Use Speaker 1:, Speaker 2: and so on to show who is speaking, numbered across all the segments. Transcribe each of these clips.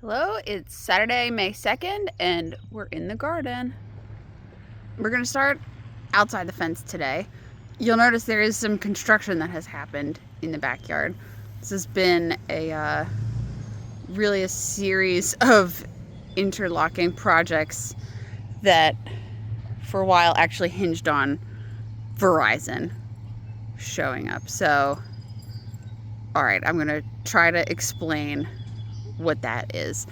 Speaker 1: Hello, it's Saturday, May 2nd, and we're in the garden. We're going to start outside the fence today. You'll notice there is some construction that has happened in the backyard. This has been really a series of interlocking projects that for a while actually hinged on Verizon showing up. So, all right, I'm going to try to explain what that is.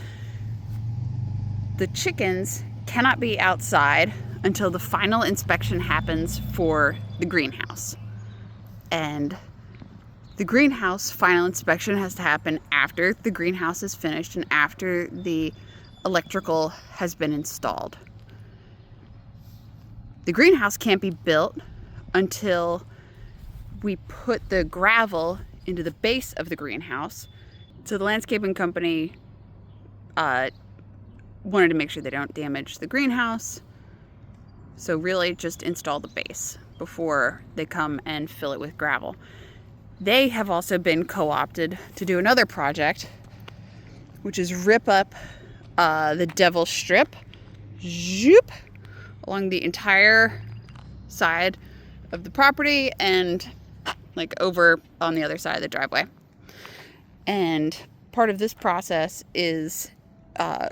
Speaker 1: The chickens cannot be outside until the final inspection happens for the greenhouse. And the greenhouse final inspection has to happen after the greenhouse is finished and after the electrical has been installed. The greenhouse can't be built until we put the gravel into the base of the greenhouse. So the landscaping company wanted to make sure they don't damage the greenhouse. So really just install the base before they come and fill it with gravel. They have also been co-opted to do another project, which is rip up the Devil Strip zoop, along the entire side of the property and like over on the other side of the driveway. And part of this process is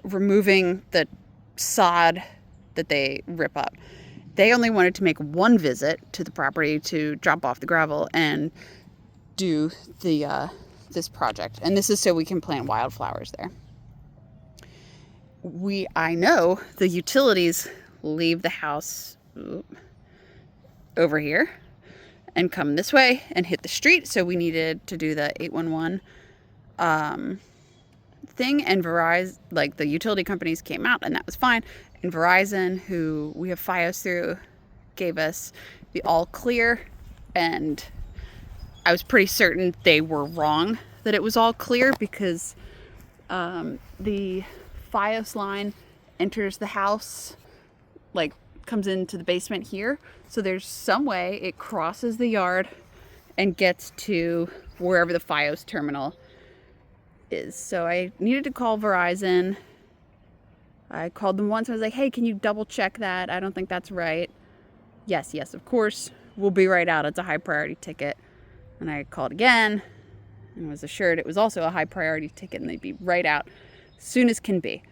Speaker 1: removing the sod that they rip up. They only wanted to make one visit to the property to drop off the gravel and do the this project. And this is so we can plant wildflowers there. I know the utilities leave the house over here and come this way and hit the street. So we needed to do the 811 thing, and Verizon, like the utility companies came out and that was fine. And Verizon, who we have FiOS through, gave us the all clear, and I was pretty certain they were wrong that it was all clear because the FiOS line enters the house, like comes into the basement here. So there's some way it crosses the yard and gets to wherever the FiOS terminal is. So I needed to call Verizon. I called them once. I was like, hey, can you double check that? I don't think that's right. Yes, of course. We'll be right out. It's a high priority ticket. And I called again and was assured it was also a high priority ticket and they'd be right out as soon as can be.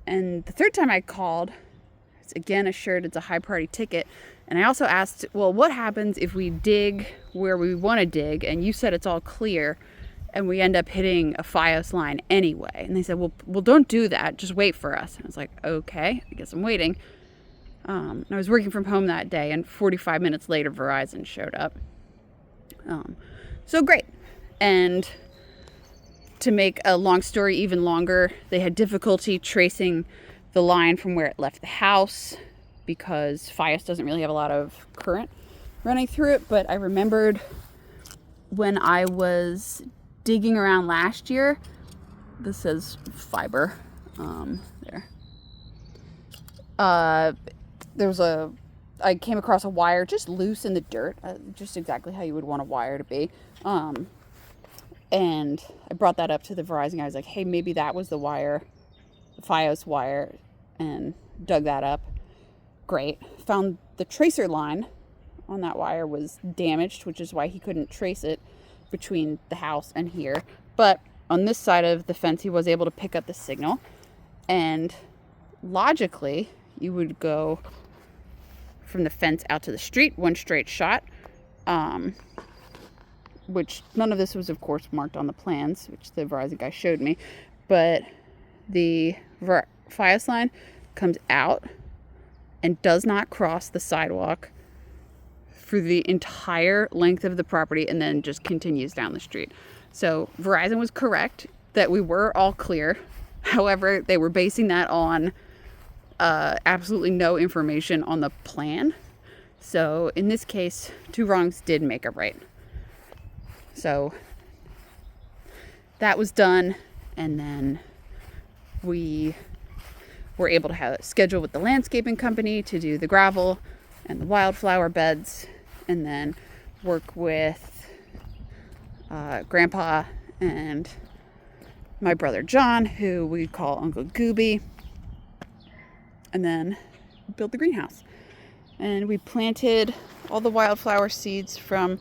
Speaker 1: And the third time I called, it's again assured it's a high priority ticket. And I also asked, well, what happens if we dig where we want to dig and you said it's all clear and we end up hitting a FiOS line anyway? And they said, well, don't do that. Just wait for us. And I was like, okay, I guess I'm waiting. I was working from home that day, and 45 minutes later, Verizon showed up. So great. And to make a long story even longer, they had difficulty tracing the line from where it left the house because FiOS doesn't really have a lot of current running through it. But I remembered when I was digging around last year, this says fiber, there. I came across a wire just loose in the dirt, just exactly how you would want a wire to be. And I brought that up to the Verizon guy. I was like, hey, maybe that was the wire, the FiOS wire, and dug that up. Great. Found the tracer line on that wire was damaged, which is why he couldn't trace it between the house and here. But on this side of the fence, he was able to pick up the signal. And logically, you would go from the fence out to the street, one straight shot, which none of this was, of course, marked on the plans, which the Verizon guy showed me. But the FiOS line comes out and does not cross the sidewalk for the entire length of the property and then just continues down the street. So Verizon was correct that we were all clear. However, they were basing that on absolutely no information on the plan. So in this case, two wrongs did make a right. So that was done, and then we were able to have a schedule with the landscaping company to do the gravel and the wildflower beds, and then work with Grandpa and my brother John, who we call Uncle Gooby, and then build the greenhouse. And we planted all the wildflower seeds from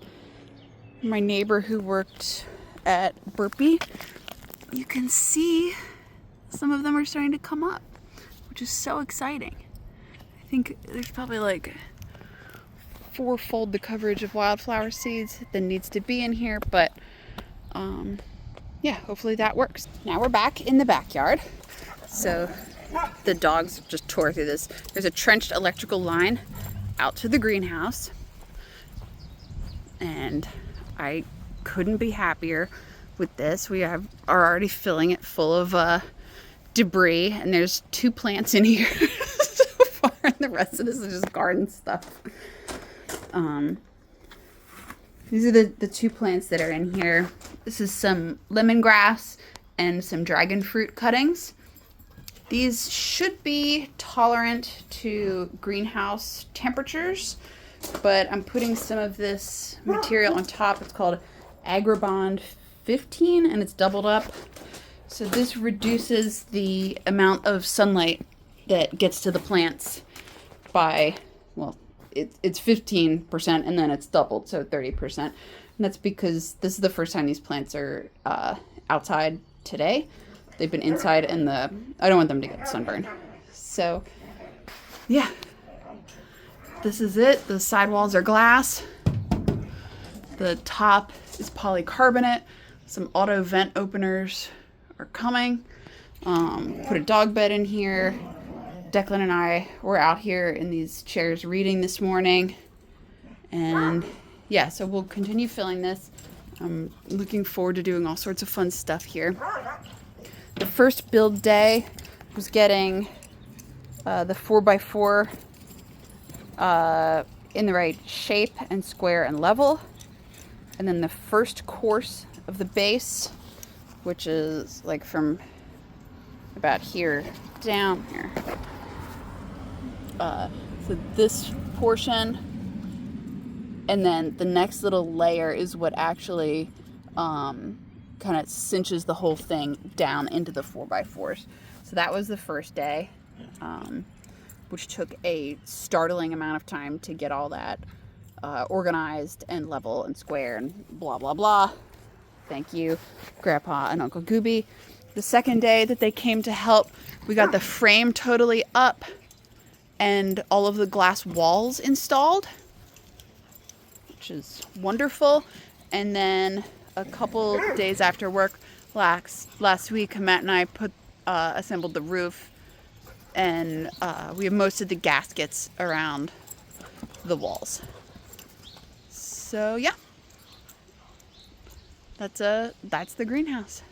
Speaker 1: my neighbor who worked at Burpee. You can see some of them are starting to come up, which is so exciting. I think there's probably like fourfold the coverage of wildflower seeds that needs to be in here, but yeah, hopefully that works. Now we're back in the backyard. So the dogs just tore through this. There's a trenched electrical line out to the greenhouse, and I couldn't be happier with this. We are already filling it full of debris, and there's 2 plants in here so far, and the rest of this is just garden stuff. These are the 2 plants that are in here. This is some lemongrass and some dragon fruit cuttings. These should be tolerant to greenhouse temperatures, but I'm putting some of this material on top. It's called Agribond 15, and it's doubled up. So this reduces the amount of sunlight that gets to the plants by, well, it's 15%, and then it's doubled, so 30%. And that's because this is the first time these plants are outside today. They've been inside, and I don't want them to get sunburn. So, yeah. This is it. The sidewalls are glass. The top is polycarbonate. Some auto vent openers are coming. Put a dog bed in here. Declan and I were out here in these chairs reading this morning. And yeah, so we'll continue filling this. I'm looking forward to doing all sorts of fun stuff here. The first build day was getting the 4x4 in the right shape and square and level. And then the first course of the base, which is like from about here down here. So this portion, and then the next little layer is what actually kind of cinches the whole thing down into the 4x4s. So that was the first day, which took a startling amount of time to get all that organized and level and square and blah, blah, blah. Thank you, Grandpa and Uncle Gooby. The second day that they came to help, we got the frame totally up and all of the glass walls installed, which is wonderful. And then a couple days after work last week, Matt and I assembled the roof, and we have most of the gaskets around the walls. So yeah, that's the greenhouse.